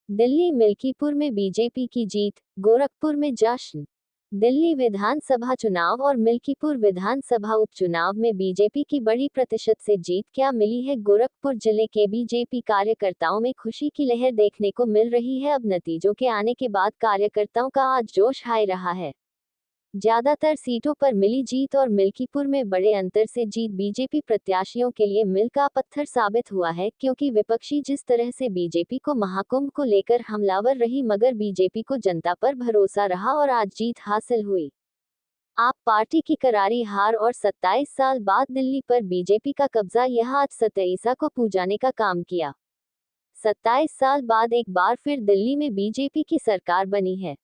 दिल्ली मिल्कीपुर में बीजेपी की जीत, गोरखपुर में जश्न। दिल्ली विधानसभा चुनाव और मिल्कीपुर विधानसभा उपचुनाव में बीजेपी की बड़ी प्रतिशत से जीत क्या मिली है। गोरखपुर जिले के बीजेपी कार्यकर्ताओं में खुशी की लहर देखने को मिल रही है। अब नतीजों के आने के बाद कार्यकर्ताओं का आज जोश हाई रहा है। ज्यादातर सीटों पर मिली जीत और मिल्कीपुर में बड़े अंतर से जीत बीजेपी प्रत्याशियों के लिए मील का पत्थर साबित हुआ है, क्योंकि विपक्षी जिस तरह से बीजेपी को महाकुंभ को लेकर हमलावर रही, मगर बीजेपी को जनता पर भरोसा रहा और आज जीत हासिल हुई। आप पार्टी की करारी हार और 27 साल बाद दिल्ली पर बीजेपी का कब्जा, यह आज सतईसा को पूजाने का काम किया। 27 साल बाद एक बार फिर दिल्ली में बीजेपी की सरकार बनी है।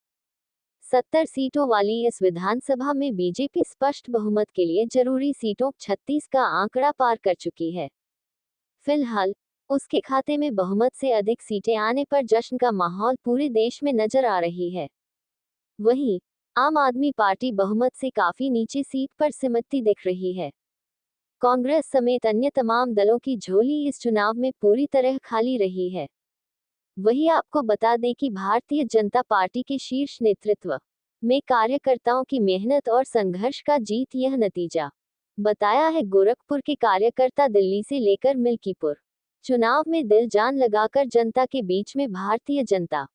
70 सीटों वाली इस विधानसभा में बीजेपी स्पष्ट बहुमत के लिए जरूरी सीटों 36 का आंकड़ा पार कर चुकी है। फिलहाल उसके खाते में बहुमत से अधिक सीटें आने पर जश्न का माहौल पूरे देश में नजर आ रही है। वहीं आम आदमी पार्टी बहुमत से काफी नीचे सीट पर सिमटती दिख रही है। कांग्रेस समेत अन्य तमाम दलों की झोली इस चुनाव में पूरी तरह खाली रही है। वहीं आपको बता दें कि भारतीय जनता पार्टी के शीर्ष नेतृत्व में कार्यकर्ताओं की मेहनत और संघर्ष का जीत यह नतीजा बताया है। गोरखपुर के कार्यकर्ता दिल्ली से लेकर मिल्कीपुर चुनाव में दिल जान लगाकर जनता के बीच में भारतीय जनता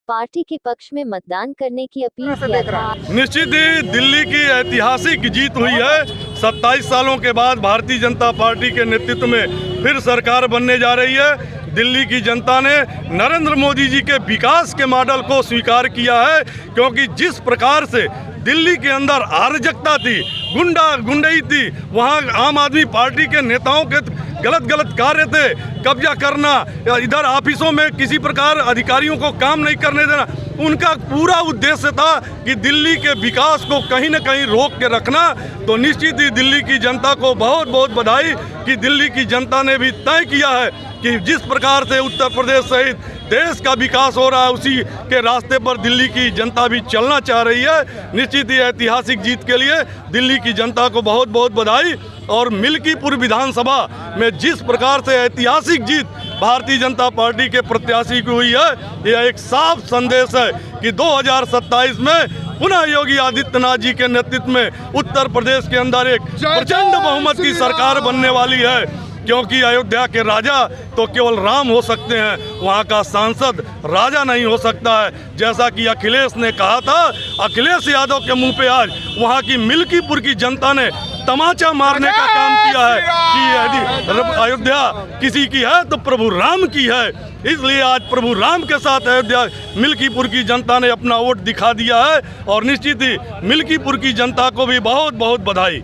पार्टी के पक्ष में मतदान करने की अपील किया था। निश्चित ही दिल्ली की ऐतिहासिक जीत हुई है। 27 सालों के बाद भारतीय जनता पार्टी के नेतृत्व में फिर सरकार बनने जा रही है। दिल्ली की जनता ने नरेंद्र मोदी जी के विकास के मॉडल को स्वीकार किया है, क्योंकि जिस प्रकार से दिल्ली के अंदर अराजकता थी, गुंडई थी, वहाँ आम आदमी पार्टी के नेताओं के गलत कार्य थे, कब्जा करना, इधर ऑफिसों में किसी प्रकार अधिकारियों को काम नहीं करने देना, उनका पूरा उद्देश्य था कि दिल्ली के विकास को कहीं न कहीं रोक के रखना। तो निश्चित ही दिल्ली की जनता को बहुत बहुत बधाई कि दिल्ली की जनता ने भी तय किया है कि जिस प्रकार से उत्तर प्रदेश सहित देश का विकास हो रहा है, उसी के रास्ते पर दिल्ली की जनता भी चलना चाह रही है। निश्चित ही ऐतिहासिक जीत के लिए दिल्ली की जनता को बहुत बहुत बधाई। और मिल्कीपुर विधानसभा में जिस प्रकार से ऐतिहासिक जीत भारतीय जनता पार्टी के प्रत्याशी की हुई है, यह एक साफ संदेश है कि 2027 में पुनः योगी आदित्यनाथ जी के नेतृत्व में उत्तर प्रदेश के अंदर एक प्रचंड बहुमत की सरकार बनने वाली है। क्योंकि अयोध्या के राजा तो केवल राम हो सकते हैं, वहाँ का सांसद राजा नहीं हो सकता है। जैसा कि अखिलेश ने कहा था, अखिलेश यादव के मुंह पे आज वहाँ की मिल्कीपुर की जनता ने तमाचा मारने का काम किया है कि यदि अयोध्या किसी की है तो प्रभु राम की है। इसलिए आज प्रभु राम के साथ अयोध्या मिल्कीपुर की जनता ने अपना वोट दिखा दिया है। और निश्चित ही मिल्कीपुर की जनता को भी बहुत बहुत बधाई।